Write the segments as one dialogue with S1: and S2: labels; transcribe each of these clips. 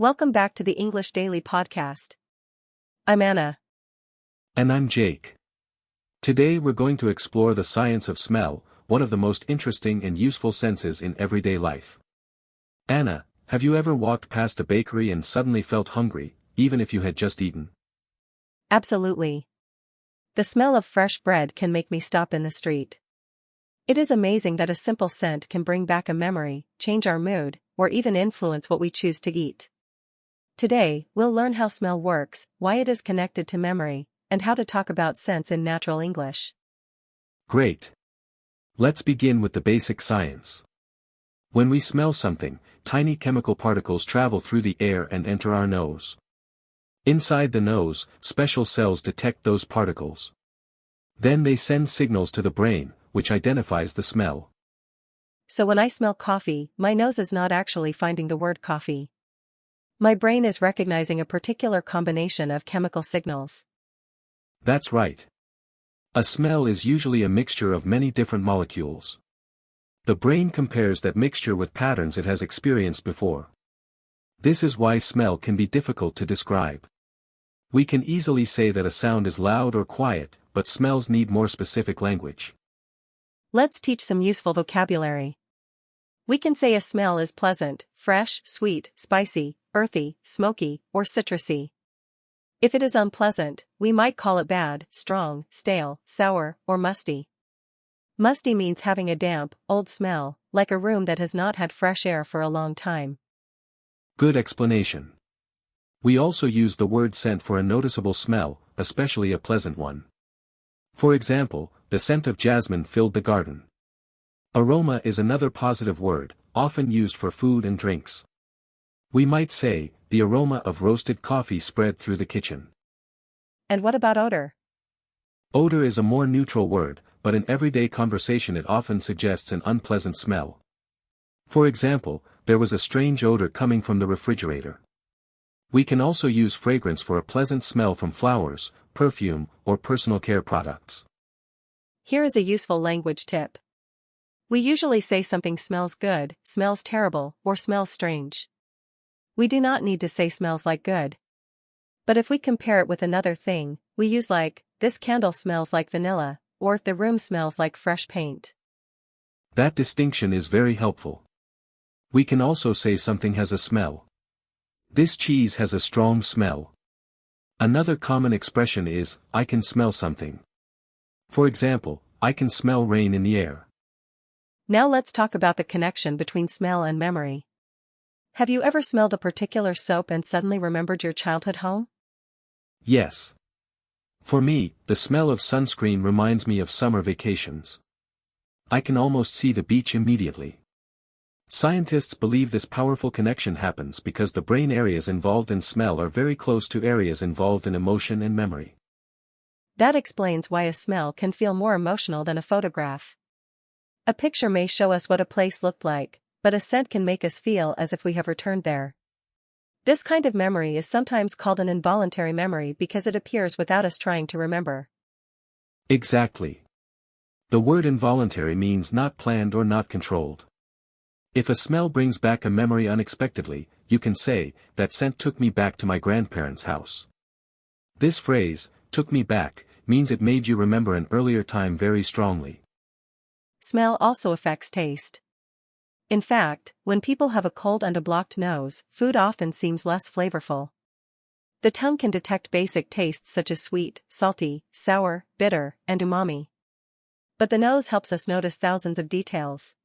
S1: Welcome back to the English Daily Podcast. I'm Anna.
S2: And I'm Jake. Today we're going to explore the science of smell, one of the most interesting and useful senses in everyday life. Anna, have you ever walked past a bakery and suddenly felt hungry, even if you had just eaten?
S1: Absolutely. The smell of fresh bread can make me stop in the street. It is amazing that a simple scent can bring back a memory, change our mood, or even influence what we choose to eat. Today, we'll learn how smell works, why it is connected to memory, and how to talk about scents in natural English.
S2: Great. Let's begin with the basic science. When we smell something, tiny chemical particles travel through the air and enter our nose. Inside the nose, special cells detect those particles. Then they send signals to the brain, which identifies the smell.
S1: So when I smell coffee, my nose is not actually finding the word coffee. My brain is recognizing a particular combination of chemical signals.
S2: That's right. A smell is usually a mixture of many different molecules. The brain compares that mixture with patterns it has experienced before. This is why smell can be difficult to describe. We can easily say that a sound is loud or quiet, but smells need more specific language.
S1: Let's teach some useful vocabulary. We can say a smell is pleasant, fresh, sweet, spicy, earthy, smoky, or citrusy. If it is unpleasant, we might call it bad, strong, stale, sour, or musty. Musty means having a damp, old smell, like a room that has not had fresh air for a long time.
S2: Good explanation. We also use the word scent for a noticeable smell, especially a pleasant one. For example, the scent of jasmine filled the garden. Aroma is another positive word, often used for food and drinks. We might say, the aroma of roasted coffee spread through the kitchen.
S1: And what about odor?
S2: Odor is a more neutral word, but in everyday conversation it often suggests an unpleasant smell. For example, there was a strange odor coming from the refrigerator. We can also use fragrance for a pleasant smell from flowers, perfume, or personal care products.
S1: Here is a useful language tip. We usually say something smells good, smells terrible, or smells strange. We do not need to say smells like good. But if we compare it with another thing, we use like, this candle smells like vanilla, or the room smells like fresh paint.
S2: That distinction is very helpful. We can also say something has a smell. This cheese has a strong smell. Another common expression is, I can smell something. For example, I can smell rain in the air.
S1: Now let's talk about the connection between smell and memory. Have you ever smelled a particular soap and suddenly remembered your childhood home?
S2: Yes. For me, the smell of sunscreen reminds me of summer vacations. I can almost see the beach immediately. Scientists believe this powerful connection happens because the brain areas involved in smell are very close to areas involved in emotion and memory.
S1: That explains why a smell can feel more emotional than a photograph. A picture may show us what a place looked like, but a scent can make us feel as if we have returned there. This kind of memory is sometimes called an involuntary memory because it appears without us trying to remember.
S2: Exactly. The word involuntary means not planned or not controlled. If a smell brings back a memory unexpectedly, you can say, that scent took me back to my grandparents' house. This phrase, took me back, means it made you remember an earlier time very strongly.
S1: Smell also affects taste. In fact, when people have a cold and a blocked nose, food often seems less flavorful. The tongue can detect basic tastes such as sweet, salty, sour, bitter, and umami. But the nose helps us notice thousands of details.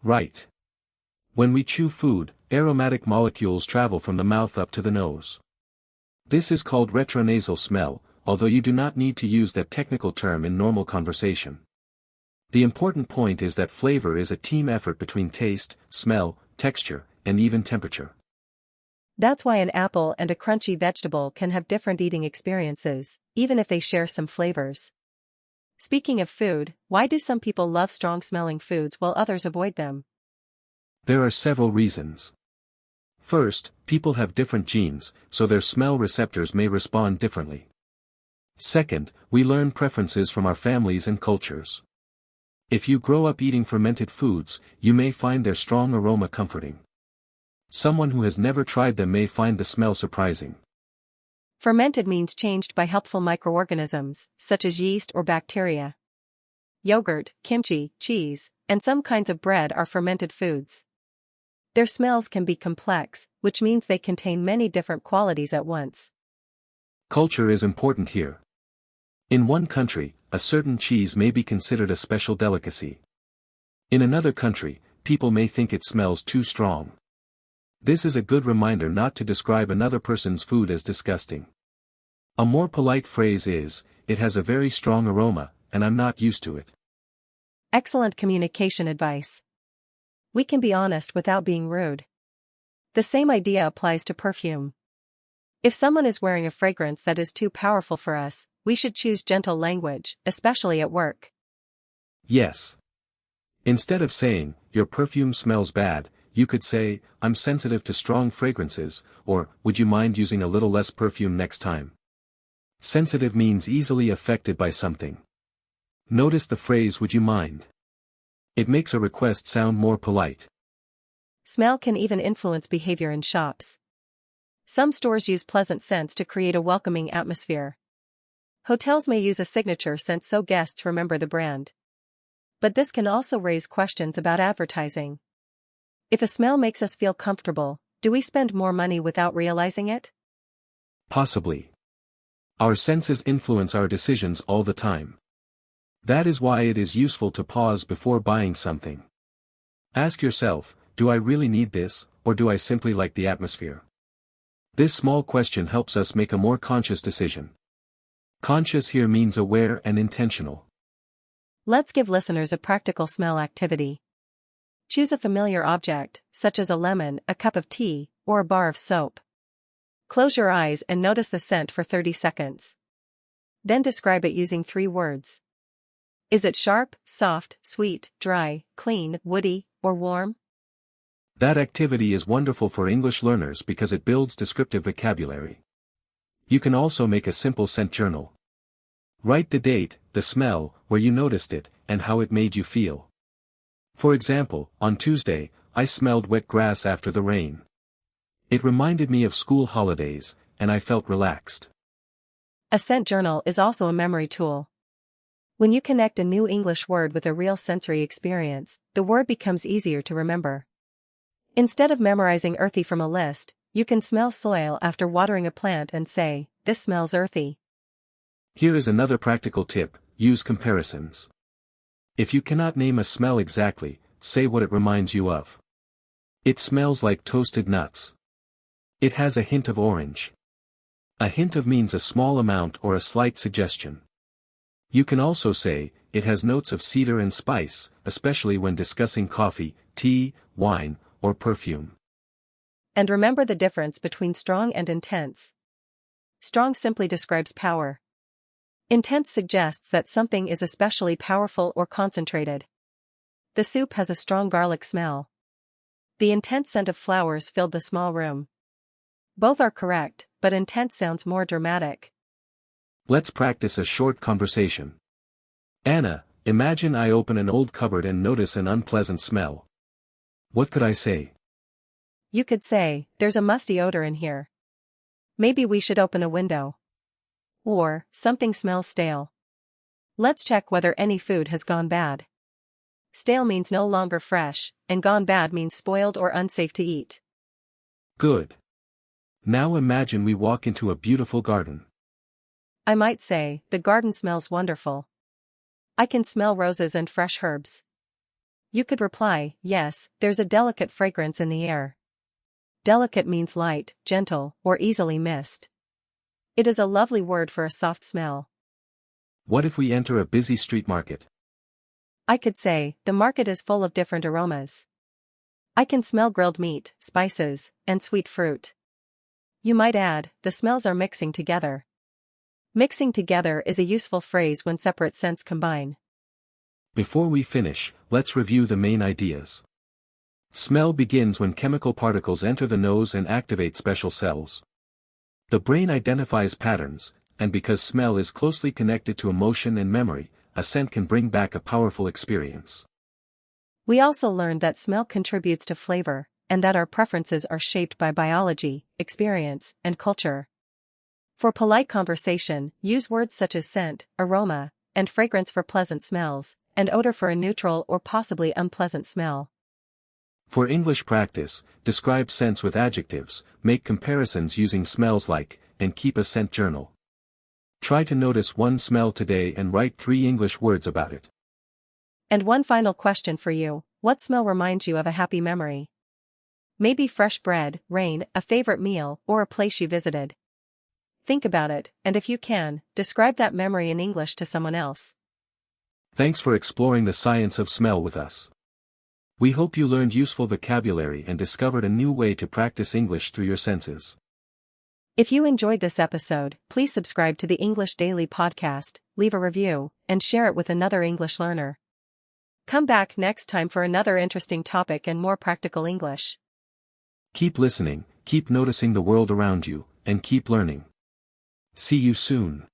S2: Right. When we chew food, aromatic molecules travel from the mouth up to the nose. This is called retronasal smell, although you do not need to use that technical term in normal conversation. The important point is that flavor is a team effort between taste, smell, texture, and even temperature.
S1: That's why an apple and a crunchy vegetable can have different eating experiences, even if they share some flavors. Speaking of food, why do some people love strong-smelling foods while others avoid them?
S2: There are several reasons. First, people have different genes, so their smell receptors may respond differently. Second, we learn preferences from our families and cultures. If you grow up eating fermented foods, you may find their strong aroma comforting. Someone who has never tried them may find the smell surprising.
S1: Fermented means changed by helpful microorganisms, such as yeast or bacteria. Yogurt, kimchi, cheese, and some kinds of bread are fermented foods. Their smells can be complex, which means they contain many different qualities at once.
S2: Culture is important here. In one country, a certain cheese may be considered a special delicacy. In another country, people may think it smells too strong. This is a good reminder not to describe another person's food as disgusting. A more polite phrase is, "It has a very strong aroma, and I'm not used to it."
S1: Excellent communication advice. We can be honest without being rude. The same idea applies to perfume. If someone is wearing a fragrance that is too powerful for us, we should choose gentle language, especially at work.
S2: Yes. Instead of saying, "Your perfume smells bad," you could say, "I'm sensitive to strong fragrances," or, "Would you mind using a little less perfume next time?" Sensitive means easily affected by something. Notice the phrase "would you mind." It makes a request sound more polite.
S1: Smell can even influence behavior in shops. Some stores use pleasant scents to create a welcoming atmosphere. Hotels may use a signature scent so guests remember the brand. But this can also raise questions about advertising. If a smell makes us feel comfortable, do we spend more money without realizing it?
S2: Possibly. Our senses influence our decisions all the time. That is why it is useful to pause before buying something. Ask yourself, do I really need this, or do I simply like the atmosphere? This small question helps us make a more conscious decision. Conscious here means aware and intentional.
S1: Let's give listeners a practical smell activity. Choose a familiar object, such as a lemon, a cup of tea, or a bar of soap. Close your eyes and notice the scent for 30 seconds. Then describe it using 3 words. Is it sharp, soft, sweet, dry, clean, woody, or warm?
S2: That activity is wonderful for English learners because it builds descriptive vocabulary. You can also make a simple scent journal. Write the date, the smell, where you noticed it, and how it made you feel. For example, on Tuesday, I smelled wet grass after the rain. It reminded me of school holidays, and I felt relaxed.
S1: A scent journal is also a memory tool. When you connect a new English word with a real sensory experience, the word becomes easier to remember. Instead of memorizing earthy from a list, you can smell soil after watering a plant and say, "This smells earthy."
S2: Here is another practical tip: use comparisons. If you cannot name a smell exactly, say what it reminds you of. It smells like toasted nuts. It has a hint of orange. A hint of means a small amount or a slight suggestion. You can also say, it has notes of cedar and spice, especially when discussing coffee, tea, wine, or perfume.
S1: And remember the difference between strong and intense. Strong simply describes power. Intense suggests that something is especially powerful or concentrated. The soup has a strong garlic smell. The intense scent of flowers filled the small room. Both are correct, but intense sounds more dramatic.
S2: Let's practice a short conversation. Anna, imagine I open an old cupboard and notice an unpleasant smell. What could I say?
S1: You could say, "There's a musty odor in here. Maybe we should open a window." Or, "Something smells stale. Let's check whether any food has gone bad." Stale means no longer fresh, and gone bad means spoiled or unsafe to eat.
S2: Good. Now imagine we walk into a beautiful garden.
S1: I might say, "The garden smells wonderful. I can smell roses and fresh herbs." You could reply, "Yes, there's a delicate fragrance in the air." Delicate means light, gentle, or easily missed. It is a lovely word for a soft smell.
S2: What if we enter a busy street market?
S1: I could say, "The market is full of different aromas. I can smell grilled meat, spices, and sweet fruit." You might add, "The smells are mixing together." Mixing together is a useful phrase when separate scents combine.
S2: Before we finish, let's review the main ideas. Smell begins when chemical particles enter the nose and activate special cells. The brain identifies patterns, and because smell is closely connected to emotion and memory, a scent can bring back a powerful experience.
S1: We also learned that smell contributes to flavor, and that our preferences are shaped by biology, experience, and culture. For polite conversation, use words such as scent, aroma, and fragrance for pleasant smells, and odor for a neutral or possibly unpleasant smell.
S2: For English practice, describe scents with adjectives, make comparisons using smells like, and keep a scent journal. Try to notice one smell today and write 3 English words about it.
S1: And one final question for you: what smell reminds you of a happy memory? Maybe fresh bread, rain, a favorite meal, or a place you visited. Think about it, and if you can, describe that memory in English to someone else.
S2: Thanks for exploring the science of smell with us. We hope you learned useful vocabulary and discovered a new way to practice English through your senses.
S1: If you enjoyed this episode, please subscribe to the English Daily Podcast, leave a review, and share it with another English learner. Come back next time for another interesting topic and more practical English.
S2: Keep listening, keep noticing the world around you, and keep learning. See you soon.